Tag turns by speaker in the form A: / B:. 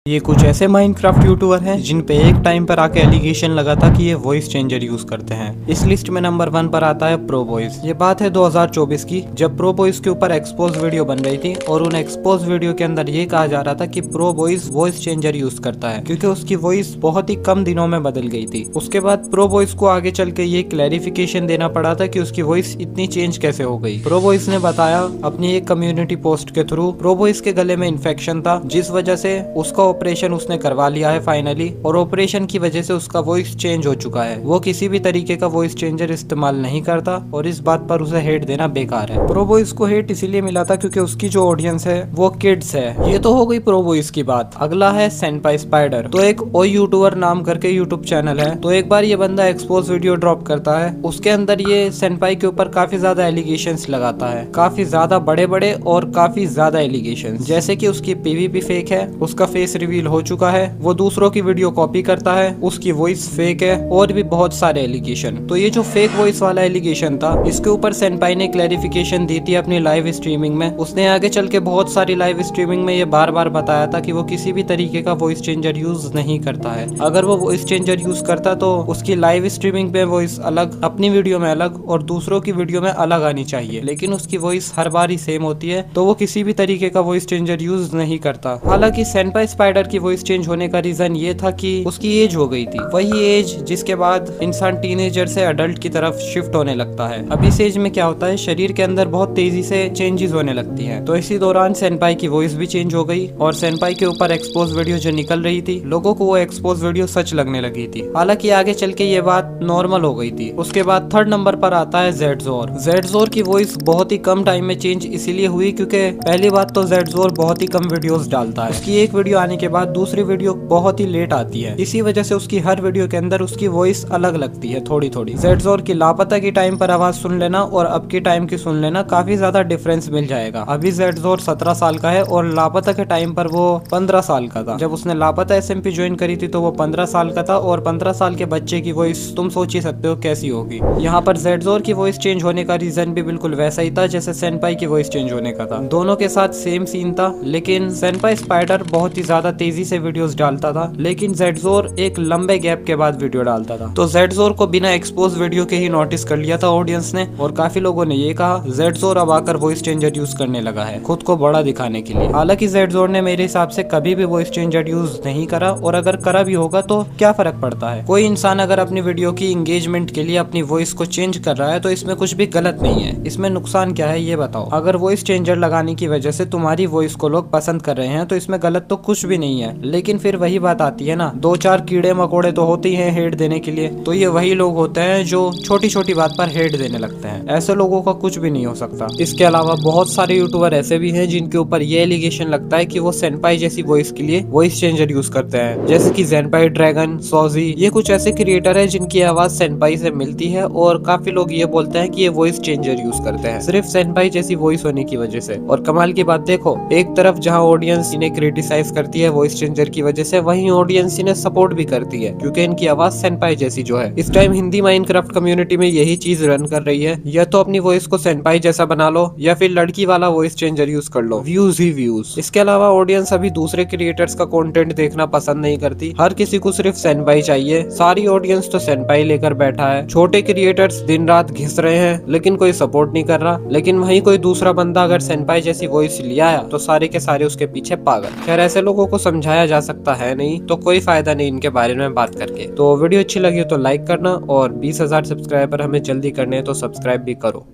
A: ये कुछ ऐसे माइनक्राफ्ट यूट्यूबर हैं जिन पे एक टाइम पर आके एलिगेशन लगा था कि ये वॉइस चेंजर यूज करते हैं। इस लिस्ट में नंबर 1 पर आता है प्रो बॉयज। ये बात है 2024 की, जब प्रो बॉयज के ऊपर एक्सपोज वीडियो बन रही थी और उन एक्सपोज वीडियो के अंदर ये कहा जा रहा था कि pro boys voice changer use करता है क्योंकि उसकी वॉइस बहुत ही कम दिनों में बदल गई थी। उसके बाद प्रो बॉयज को आगे चल के ये क्लैरिफिकेशन देना पड़ा था कि उसकी वॉइस इतनी चेंज कैसे हो गई। प्रो बॉयज ने बताया अपनी एक कम्युनिटी पोस्ट के थ्रू, प्रो बॉयज के गले में इन्फेक्शन था जिस वजह से उसका ऑपरेशन उसने करवा लिया है फाइनली, और ऑपरेशन की वजह से उसका वॉइस चेंज हो चुका है। वो किसी भी तरीके का वॉइस चेंजर इस्तेमाल नहीं करता और इस बात पर उसे हेट देना बेकार है। प्रो बॉयज को हेट इसीलिए मिला था क्योंकि उसकी जो ऑडियंस है वो किड्स है। ये तो हो गई प्रो बॉयज की बात। अगला है सेनपाई स्पाइडर। तो एक ओ यूट्यूबर नाम करके यूट्यूब चैनल है। तो एक बार ये बंदा एक्सपोज वीडियो ड्रॉप करता है, उसके अंदर ये सेनपाई के ऊपर काफी ज्यादा एलिगेशंस लगाता है, काफी ज्यादा बड़े बड़े और काफी ज्यादा एलिगेशंस, जैसे कि उसकी पीवीपी फेक है, उसका फेस रिवील हो चुका है, वो दूसरों की वीडियो कॉपी करता है, उसकी वॉइस फेक है और भी बहुत सारे एलिगेशन। तो ये जो फेक वॉइस वाला एलिगेशन था, इसके ऊपर सेनपाई ने क्लैरिफिकेशन दी थी अपनी लाइव स्ट्रीमिंग में। उसने आगे चल के बहुत सारी लाइव स्ट्रीमिंग में ये बार बार बताया था कि वो किसी भी तरीके का वॉइस चेंजर यूज नहीं करता है। अगर वो वॉइस चेंजर यूज करता तो उसकी लाइव स्ट्रीमिंग पे वॉइस अलग, अपनी वीडियो में अलग और दूसरों की वीडियो में अलग आनी चाहिए, लेकिन उसकी वॉइस हर बार ही सेम होती है, तो वो किसी भी तरीके का वॉइस चेंजर यूज नहीं करता। हालांकि सेनपाई स्पाइडर की वॉइस चेंज होने का रीजन ये था कि उसकी एज हो गई थी, वही एज जिसके बाद इंसान टीनेजर से अडल्ट की तरफ शिफ्ट होने लगता है। अब इस एज में क्या होता है, शरीर के अंदर बहुत तेजी से चेंजेस होने लगती हैं। तो इसी दौरान सेनपाई की वॉइस भी चेंज हो गई और सेनपाई के ऊपर एक्सपोज वीडियो जो निकल रही थी, लोगों को वो एक्सपोज वीडियो सच लगने लगी थी। हालांकि आगे चल के ये बात नॉर्मल हो गई थी। उसके बाद थर्ड नंबर पर आता है जेडजोर। जेडजोर की वॉइस बहुत ही कम टाइम में चेंज इसीलिए हुई क्योंकि पहली बात तो जेडजोर बहुत ही कम वीडियोस डालता है। उसकी एक वीडियो आने के बाद दूसरी वीडियो बहुत ही लेट आती है, इसी वजह से उसकी हर वीडियो के अंदर उसकी वॉइस अलग लगती है थोड़ी थोड़ी। जेडजोर की लापता की टाइम पर आवाज सुन लेना और अब की टाइम की सुन लेना, काफी ज्यादा डिफरेंस मिल जाएगा। अभी जेडजोर 17 साल का है और लापता के टाइम पर वो 15 साल का था। जब उसने लापता एसएमपी ज्वाइन करी थी तो वो 15 साल का था और 15 साल के बच्चे की वॉइस तुम सोच ही सकते हो कैसी होगी। यहाँ पर जेडजोर की वॉइस चेंज होने का रीजन भी बिल्कुल वैसा ही था जैसे सेनपाई की वॉइस चेंज होने का था। दोनों के साथ सेम सीन था, लेकिन सेनपाई स्पाइडर बहुत ही ज्यादा तेजी से वीडियोस डालता था, लेकिन जेडजोर एक लंबे गैप के बाद वीडियो डालता था। तो जेडजोर को बिना एक्सपोज वीडियो के ही नोटिस कर लिया था ऑडियंस ने, और काफी लोगों ने ये कहा जेडजोर अब आकर वॉइस चेंजर यूज करने लगा है खुद को बड़ा दिखाने के लिए। हालांकि जेडजोर ने मेरे हिसाब से कभी भी वॉइस चेंजर यूज नहीं करा, और अगर करा भी होगा तो क्या फर्क पड़ता है। कोई इंसान अगर अपनी वीडियो की एंगेजमेंट के लिए अपनी वॉइस को चेंज कर रहा है तो इसमें कुछ भी गलत नहीं है। इसमें नुकसान क्या है ये बताओ। अगर वॉइस चेंजर लगाने की वजह से तुम्हारी वॉइस को लोग पसंद कर रहे हैं तो इसमें गलत तो कुछ भी नहीं है, लेकिन फिर वही बात आती है ना, 2-4 कीड़े मकोड़े तो होते ही हैं हेट देने के लिए। तो ये वही लोग होते हैं जो छोटी छोटी बात पर हेट देने लगते हैं। ऐसे लोगों का कुछ भी नहीं हो सकता। इसके अलावा बहुत सारे यूट्यूबर ऐसे भी हैं जिनके ऊपर ये एलिगेशन लगता है कि वो सेनपाई जैसी वॉइस के लिए वॉइस चेंजर यूज करते हैं, जैसे कि जेनपाई ड्रैगन, सोजी। ये कुछ ऐसे क्रिएटर है जिनकी आवाज सेनपाई से मिलती है और काफी लोग ये बोलते हैं कि ये वॉइस चेंजर यूज करते हैं सिर्फ सेनपाई जैसी वॉइस होने की वजह से। और कमाल की बात देखो, एक तरफ जहाँ ऑडियंस इन्हें क्रिटिसाइज करती है वॉइस चेंजर की वजह से, वहीं ऑडियंस इन्हें सपोर्ट भी करती है क्योंकि इनकी आवाज सेनपाई जैसी जो है। इस टाइम हिंदी माइनक्राफ्ट कम्युनिटी में यही चीज रन कर रही है, या तो अपनी वॉइस को सेनपाई जैसा बना लो या फिर लड़की वाला वॉइस चेंजर यूज कर लो, व्यूज ही व्यूज। इसके अलावा ऑडियंस अभी दूसरे क्रिएटर्स का कंटेंट देखना पसंद नहीं करती, हर किसी को सिर्फ सेनपाई चाहिए। सारी ऑडियंस तो सेनपाई लेकर बैठा है। छोटे क्रिएटर्स दिन रात घिस रहे हैं लेकिन कोई सपोर्ट नहीं कर रहा, लेकिन वहीं कोई दूसरा बंदा अगर सेनपाई जैसी वॉइस ले आया तो सारे के सारे उसके पीछे पागल। खैर ऐसे लोगों को समझाया जा सकता है नहीं, तो कोई फायदा नहीं इनके बारे में बात करके। तो वीडियो अच्छी लगी तो लाइक करना, और 20,000 सब्सक्राइबर हमें जल्दी करने हैं तो सब्सक्राइब भी करो।